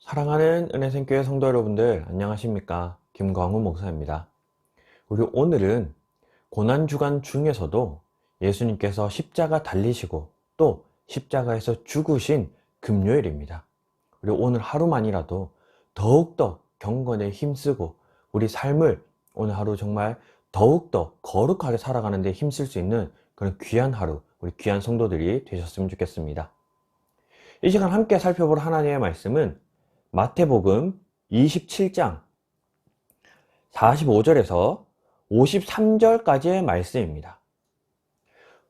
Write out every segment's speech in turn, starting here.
사랑하는 은혜생교회 성도 여러분들 안녕하십니까? 김광훈 목사입니다. 우리 오늘은 고난주간 중에서도 예수님께서 십자가 달리시고 또 십자가에서 죽으신 금요일입니다. 우리 오늘 하루만이라도 더욱더 경건에 힘쓰고 우리 삶을 오늘 하루 정말 더욱더 거룩하게 살아가는 데 힘쓸 수 있는 그런 귀한 하루, 우리 귀한 성도들이 되셨으면 좋겠습니다. 이 시간 함께 살펴볼 하나님의 말씀은 마태복음 27장 45절에서 53절까지의 말씀입니다.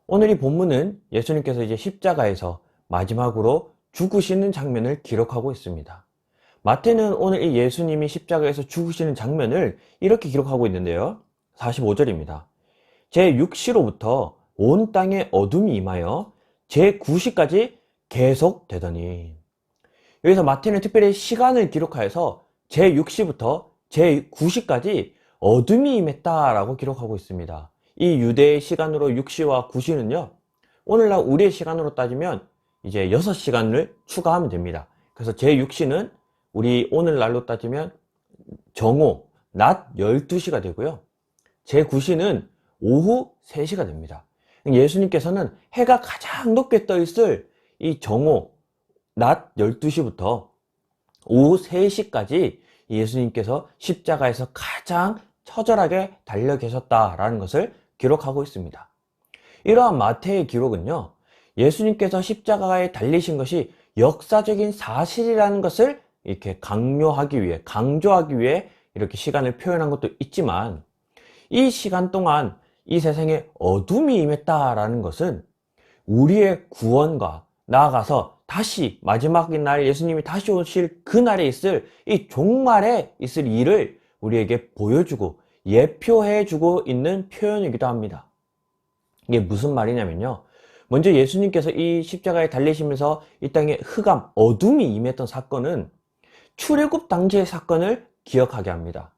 오늘 이 본문은 예수님께서 이제 십자가에서 마지막으로 죽으시는 장면을 기록하고 있습니다. 마태는 오늘 이 예수님이 십자가에서 죽으시는 장면을 이렇게 기록하고 있는데요. 45절입니다. 제6시로부터 온 땅에 어둠이 임하여 제9시까지 계속되더니. 여기서 마태는 특별히 시간을 기록하여서 제6시부터 제9시까지 어둠이 임했다라고 기록하고 있습니다. 이 유대의 시간으로 6시와 9시는요, 오늘날 우리의 시간으로 따지면 이제 6시간을 추가하면 됩니다. 그래서 제6시는 우리 오늘날로 따지면 정오, 낮 12시가 되고요. 제9시는 오후 3시가 됩니다. 예수님께서는 해가 가장 높게 떠 있을 이 정오, 낮 12시부터 오후 3시까지 예수님께서 십자가에서 가장 처절하게 달려 계셨다라는 것을 기록하고 있습니다. 이러한 마태의 기록은요, 예수님께서 십자가에 달리신 것이 역사적인 사실이라는 것을 이렇게 강조하기 위해 이렇게 시간을 표현한 것도 있지만, 이 시간 동안 이 세상에 어둠이 임했다라는 것은 우리의 구원과 나아가서 다시 마지막 날 예수님이 다시 오실 그날에 있을 이 종말에 있을 일을 우리에게 보여주고 예표해주고 있는 표현이기도 합니다. 이게 무슨 말이냐면요, 먼저 예수님께서 이 십자가에 달리시면서 이 땅에 흑암, 어둠이 임했던 사건은 출애굽 당시의 사건을 기억하게 합니다.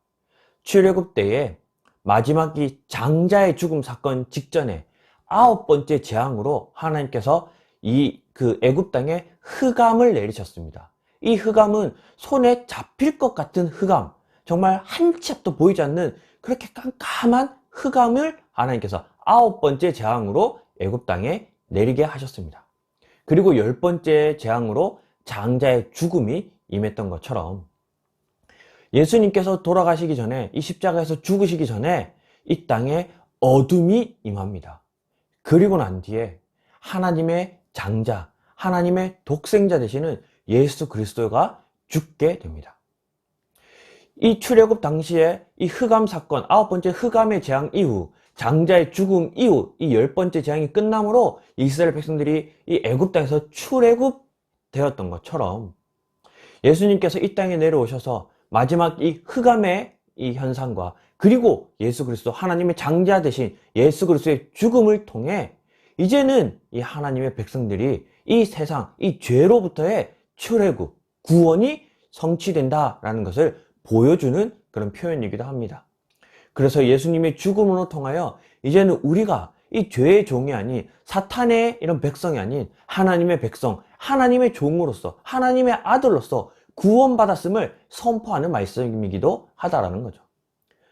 출애굽 때에 마지막 이 장자의 죽음 사건 직전에 9번째 재앙으로 하나님께서 그 애굽 땅에 흑암을 내리셨습니다. 이 흑암은 손에 잡힐 것 같은 흑암, 정말 한 치 앞도 보이지 않는 그렇게 깜깜한 흑암을 하나님께서 9번째 재앙으로 애굽 땅에 내리게 하셨습니다. 그리고 10번째 재앙으로 장자의 죽음이 임했던 것처럼 예수님께서 돌아가시기 전에, 이 십자가에서 죽으시기 전에 이 땅에 어둠이 임합니다. 그리고 난 뒤에 하나님의 장자, 하나님의 독생자 되시는 예수 그리스도가 죽게 됩니다. 이 출애굽 당시에 이 흑암 사건, 9번째 흑암의 재앙 이후, 장자의 죽음 이후 이 10번째 재앙이 끝남으로 이스라엘 백성들이 이 애굽 땅에서 출애굽 되었던 것처럼 예수님께서 이 땅에 내려오셔서 마지막 이 흑암의 이 현상과 그리고 예수 그리스도 하나님의 장자 되신 예수 그리스도의 죽음을 통해 이제는 이 하나님의 백성들이 이 세상, 이 죄로부터의 출애굽, 구원이 성취된다라는 것을 보여주는 그런 표현이기도 합니다. 그래서 예수님의 죽음으로 통하여 이제는 우리가 이 죄의 종이 아닌 사탄의 이런 백성이 아닌 하나님의 백성, 하나님의 종으로서, 하나님의 아들로서 구원받았음을 선포하는 말씀이기도 하다라는 거죠.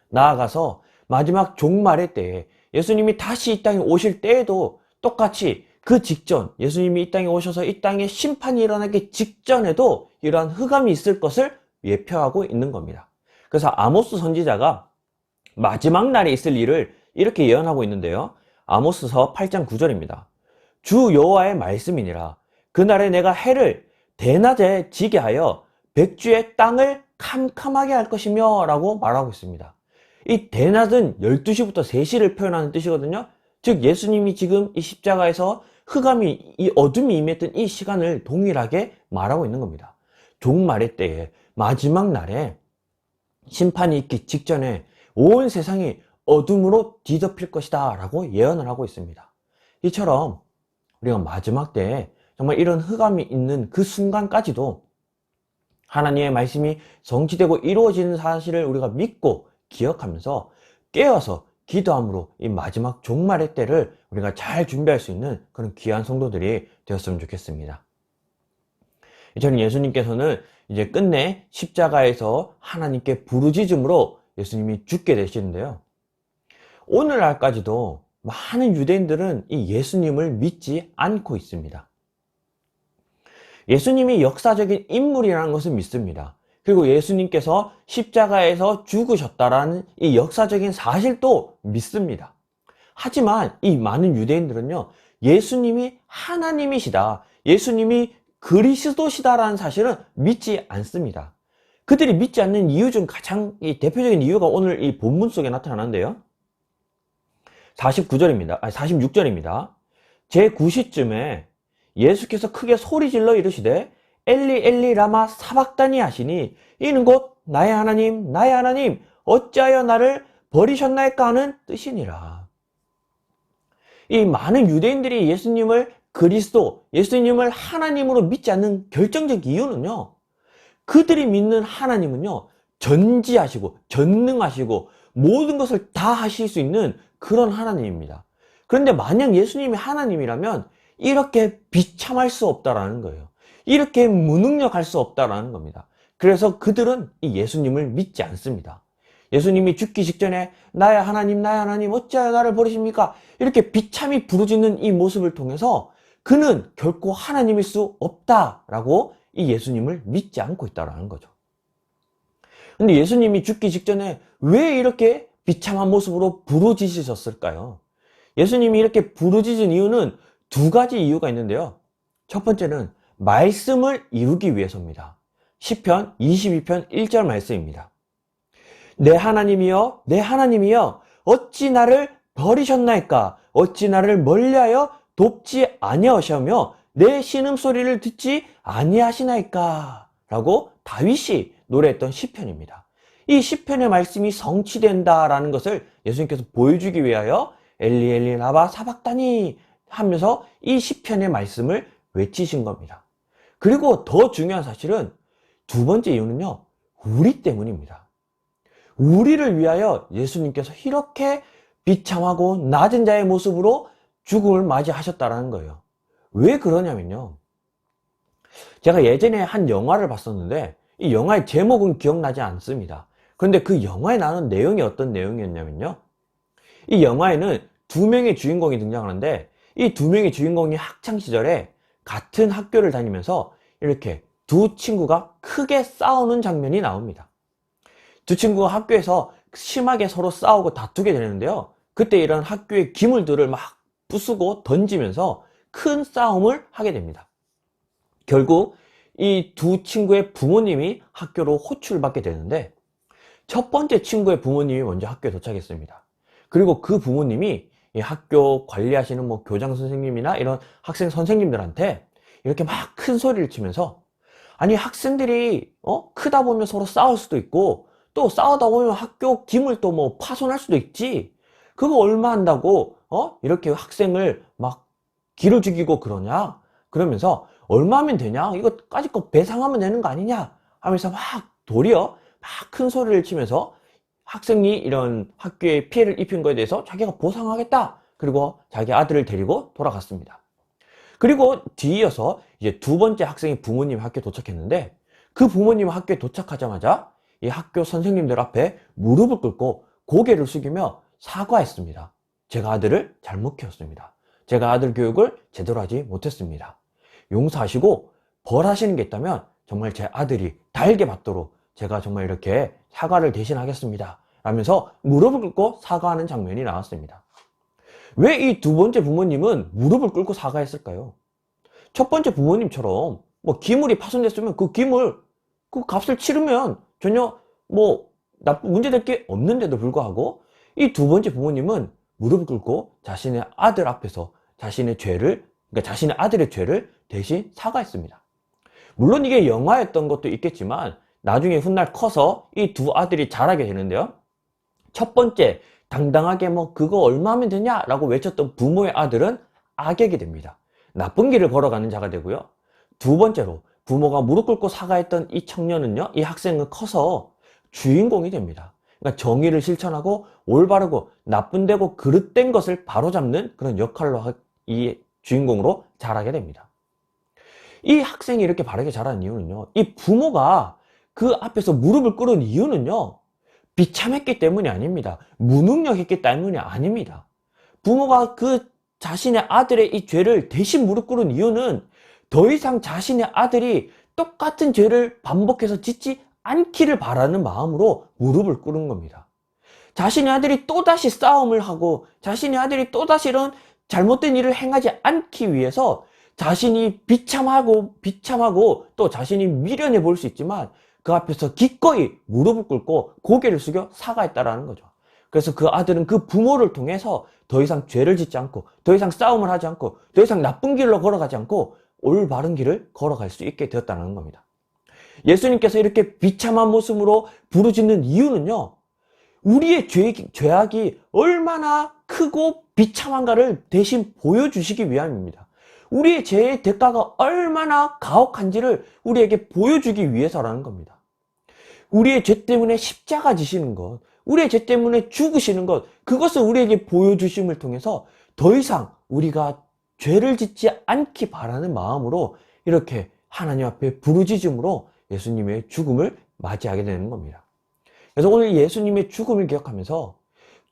나아가서 마지막 종말의 때에 예수님이 다시 이 땅에 오실 때에도 똑같이 그 직전, 예수님이 이 땅에 오셔서 이 땅에 심판이 일어나기 직전에도 이러한 흑암이 있을 것을 예표하고 있는 겁니다. 그래서 아모스 선지자가 마지막 날에 있을 일을 이렇게 예언하고 있는데요. 아모스서 8장 9절입니다. 주 여호와의 말씀이니라. 그날에 내가 해를 대낮에 지게 하여 백주의 땅을 캄캄하게 할 것이며 라고 말하고 있습니다. 이 대낮은 12시부터 3시를 표현하는 뜻이거든요. 즉 예수님이 지금 이 십자가에서 흑암이, 이 어둠이 임했던 이 시간을 동일하게 말하고 있는 겁니다. 종말의 때에, 마지막 날에 심판이 있기 직전에 온 세상이 어둠으로 뒤덮일 것이다 라고 예언을 하고 있습니다. 이처럼 우리가 마지막 때에 정말 이런 흑암이 있는 그 순간까지도 하나님의 말씀이 성취되고 이루어지는 사실을 우리가 믿고 기억하면서 깨어서 기도함으로 이 마지막 종말의 때를 우리가 잘 준비할 수 있는 그런 귀한 성도들이 되었으면 좋겠습니다. 저는 예수님께서는 이제 끝내 십자가에서 하나님께 부르짖음으로 예수님이 죽게 되시는데요. 오늘날까지도 많은 유대인들은 이 예수님을 믿지 않고 있습니다. 예수님이 역사적인 인물이라는 것을 믿습니다. 그리고 예수님께서 십자가에서 죽으셨다라는 이 역사적인 사실도 믿습니다. 하지만 이 많은 유대인들은요, 예수님이 하나님이시다, 예수님이 그리스도시다라는 사실은 믿지 않습니다. 그들이 믿지 않는 이유 중 가장 대표적인 이유가 오늘 이 본문 속에 나타나는데요. 46절입니다. 제9시쯤에 예수께서 크게 소리질러 이르시되 엘리 엘리 라마 사박다니 하시니 이는 곧 나의 하나님 어찌하여 나를 버리셨나이까 하는 뜻이니라. 이 많은 유대인들이 예수님을 그리스도, 예수님을 하나님으로 믿지 않는 결정적 이유는요, 그들이 믿는 하나님은요, 전지하시고 전능하시고 모든 것을 다 하실 수 있는 그런 하나님입니다. 그런데 만약 예수님이 하나님이라면 이렇게 비참할 수 없다라는 거예요. 이렇게 무능력할 수 없다라는 겁니다. 그래서 그들은 이 예수님을 믿지 않습니다. 예수님이 죽기 직전에 나의 하나님 어찌하여 나를 버리십니까? 이렇게 비참히 부르짖는 이 모습을 통해서 그는 결코 하나님일 수 없다라고 이 예수님을 믿지 않고 있다라는 거죠. 근데 예수님이 죽기 직전에 왜 이렇게 비참한 모습으로 부르짖으셨을까요? 예수님이 이렇게 부르짖은 이유는 두 가지 이유가 있는데요. 첫 번째는 말씀을 이루기 위해서입니다. 시편 22편 1절 말씀입니다. 내 하나님이여 내 하나님이여 어찌 나를 버리셨나이까? 어찌 나를 멀리하여 돕지 아니하시며 내 신음소리를 듣지 아니하시나이까? 라고 다윗이 노래했던 시편입니다. 이 시편의 말씀이 성취된다라는 것을 예수님께서 보여주기 위하여 엘리 엘리 라마 사박다니 하면서 이 시편의 말씀을 외치신 겁니다. 그리고 더 중요한 사실은 두 번째 이유는요, 우리 때문입니다. 우리를 위하여 예수님께서 이렇게 비참하고 낮은 자의 모습으로 죽음을 맞이하셨다는 거예요. 왜 그러냐면요, 제가 예전에 한 영화를 봤었는데 이 영화의 제목은 기억나지 않습니다. 그런데 그 영화에 나오는 내용이 어떤 내용이었냐면요, 이 영화에는 두 명의 주인공이 등장하는데 이 두 명의 주인공이 학창시절에 같은 학교를 다니면서 이렇게 두 친구가 크게 싸우는 장면이 나옵니다. 두 친구가 학교에서 심하게 서로 싸우고 다투게 되는데요, 그때 이런 학교의 기물들을 막 부수고 던지면서 큰 싸움을 하게 됩니다. 결국 이 두 친구의 부모님이 학교로 호출받게 되는데 첫 번째 친구의 부모님이 먼저 학교에 도착했습니다. 그리고 그 부모님이 이 학교 관리하시는 뭐 교장 선생님이나 이런 학생 선생님들한테 이렇게 막 큰 소리를 치면서, 아니 학생들이 크다 보면 서로 싸울 수도 있고 또 싸우다 보면 학교 기물 또 뭐 파손할 수도 있지, 그거 얼마 한다고 이렇게 학생을 막 기를 죽이고 그러냐, 그러면서 얼마 하면 되냐, 이거까지 거 배상하면 되는 거 아니냐 하면서 막 도리어 막 큰 소리를 치면서 학생이 이런 학교에 피해를 입힌 거에 대해서 자기가 보상하겠다, 그리고 자기 아들을 데리고 돌아갔습니다. 그리고 뒤이어서 이제 두 번째 학생이 부모님 학교에 도착했는데 그 부모님 학교에 도착하자마자 이 학교 선생님들 앞에 무릎을 꿇고 고개를 숙이며 사과했습니다. 제가 아들을 잘못 키웠습니다. 제가 아들 교육을 제대로 하지 못했습니다. 용서하시고 벌하시는 게 있다면 정말 제 아들이 달게 받도록 제가 정말 이렇게 사과를 대신하겠습니다 라면서 무릎을 꿇고 사과하는 장면이 나왔습니다. 왜 이 두 번째 부모님은 무릎을 꿇고 사과했을까요? 첫 번째 부모님처럼 뭐 기물이 파손됐으면 그 기물 그 값을 치르면 전혀 뭐 문제될 게 없는데도 불구하고 이 두 번째 부모님은 무릎을 꿇고 자신의 아들 앞에서 자신의 죄를, 그러니까 자신의 아들의 죄를 대신 사과했습니다. 물론 이게 영화였던 것도 있겠지만 나중에 훗날 커서 이 두 아들이 자라게 되는데요, 첫 번째 당당하게 뭐 그거 얼마 하면 되냐라고 외쳤던 부모의 아들은 악역이 됩니다. 나쁜 길을 걸어가는 자가 되고요. 두 번째로 부모가 무릎 꿇고 사과했던 이 청년은요, 이 학생은 커서 주인공이 됩니다. 그러니까 정의를 실천하고 올바르고 나쁜데고 그릇된 것을 바로잡는 그런 역할로 이 주인공으로 자라게 됩니다. 이 학생이 이렇게 바르게 자란 이유는요, 이 부모가 그 앞에서 무릎을 꿇은 이유는요, 비참했기 때문이 아닙니다. 무능력했기 때문이 아닙니다. 부모가 그 자신의 아들의 이 죄를 대신 무릎 꿇은 이유는 더 이상 자신의 아들이 똑같은 죄를 반복해서 짓지 않기를 바라는 마음으로 무릎을 꿇은 겁니다. 자신의 아들이 또다시 싸움을 하고 자신의 아들이 또다시 이런 잘못된 일을 행하지 않기 위해서 자신이 비참하고 또 자신이 미련해 보일 수 있지만 그 앞에서 기꺼이 무릎을 꿇고 고개를 숙여 사과했다라는 거죠. 그래서 그 아들은 그 부모를 통해서 더 이상 죄를 짓지 않고 더 이상 싸움을 하지 않고 더 이상 나쁜 길로 걸어가지 않고 올바른 길을 걸어갈 수 있게 되었다는 겁니다. 예수님께서 이렇게 비참한 모습으로 부르짖는 이유는요, 우리의 죄악이 얼마나 크고 비참한가를 대신 보여주시기 위함입니다. 우리의 죄의 대가가 얼마나 가혹한지를 우리에게 보여주기 위해서라는 겁니다. 우리의 죄 때문에 십자가 지시는 것, 우리의 죄 때문에 죽으시는 것, 그것을 우리에게 보여주심을 통해서 더 이상 우리가 죄를 짓지 않기 바라는 마음으로 이렇게 하나님 앞에 부르짖음으로 예수님의 죽음을 맞이하게 되는 겁니다. 그래서 오늘 예수님의 죽음을 기억하면서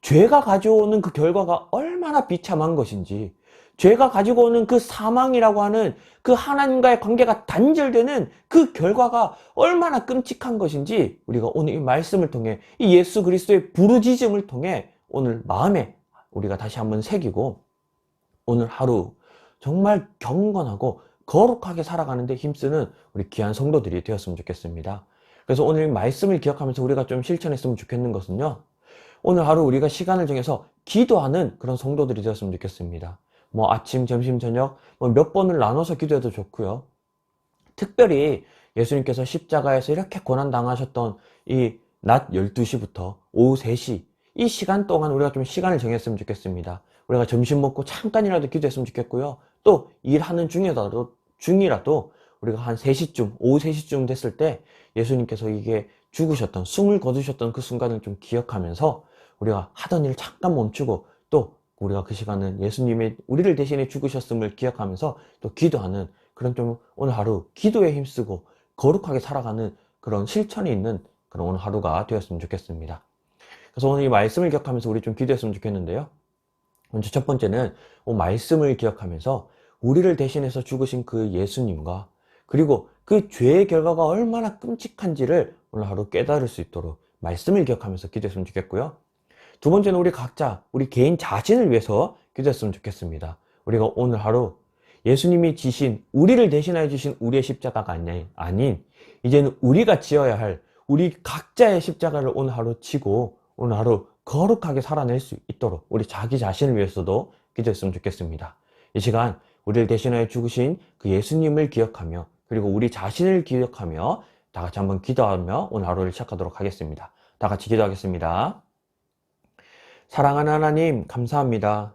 죄가 가져오는 그 결과가 얼마나 비참한 것인지, 죄가 가지고 오는 그 사망이라고 하는 그 하나님과의 관계가 단절되는 그 결과가 얼마나 끔찍한 것인지 우리가 오늘 이 말씀을 통해 이 예수 그리스도의 부르짖음을 통해 오늘 마음에 우리가 다시 한번 새기고 오늘 하루 정말 경건하고 거룩하게 살아가는데 힘쓰는 우리 귀한 성도들이 되었으면 좋겠습니다. 그래서 오늘 말씀을 기억하면서 우리가 좀 실천했으면 좋겠는 것은요, 오늘 하루 우리가 시간을 정해서 기도하는 그런 성도들이 되었으면 좋겠습니다. 뭐 아침, 점심, 저녁 몇 번을 나눠서 기도해도 좋고요. 특별히 예수님께서 십자가에서 이렇게 고난당하셨던 이 낮 12시부터 오후 3시 이 시간 동안 우리가 좀 시간을 정했으면 좋겠습니다. 우리가 점심 먹고 잠깐이라도 기도했으면 좋겠고요. 또 일하는 중이라도 우리가 한 3시쯤, 오후 3시쯤 됐을 때 예수님께서 이게 죽으셨던, 숨을 거두셨던 그 순간을 좀 기억하면서 우리가 하던 일을 잠깐 멈추고 또 우리가 그 시간은 예수님의 우리를 대신해 죽으셨음을 기억하면서 또 기도하는 그런 좀 오늘 하루 기도에 힘쓰고 거룩하게 살아가는 그런 실천이 있는 그런 오늘 하루가 되었으면 좋겠습니다. 그래서 오늘 이 말씀을 기억하면서 우리 좀 기도했으면 좋겠는데요. 먼저 첫 번째는 말씀을 기억하면서 우리를 대신해서 죽으신 그 예수님과 그리고 그 죄의 결과가 얼마나 끔찍한지를 오늘 하루 깨달을 수 있도록 말씀을 기억하면서 기도했으면 좋겠고요. 두 번째는 우리 각자, 우리 개인 자신을 위해서 기도했으면 좋겠습니다. 우리가 오늘 하루 예수님이 지신, 우리를 대신하여 주신 우리의 십자가가 아닌 이제는 우리가 지어야 할 우리 각자의 십자가를 오늘 하루 지고 오늘 하루 거룩하게 살아낼 수 있도록 우리 자기 자신을 위해서도 기도했으면 좋겠습니다. 이 시간 우리를 대신하여 죽으신 그 예수님을 기억하며 그리고 우리 자신을 기억하며 다 같이 한번 기도하며 오늘 하루를 시작하도록 하겠습니다. 다 같이 기도하겠습니다. 사랑하는 하나님, 감사합니다.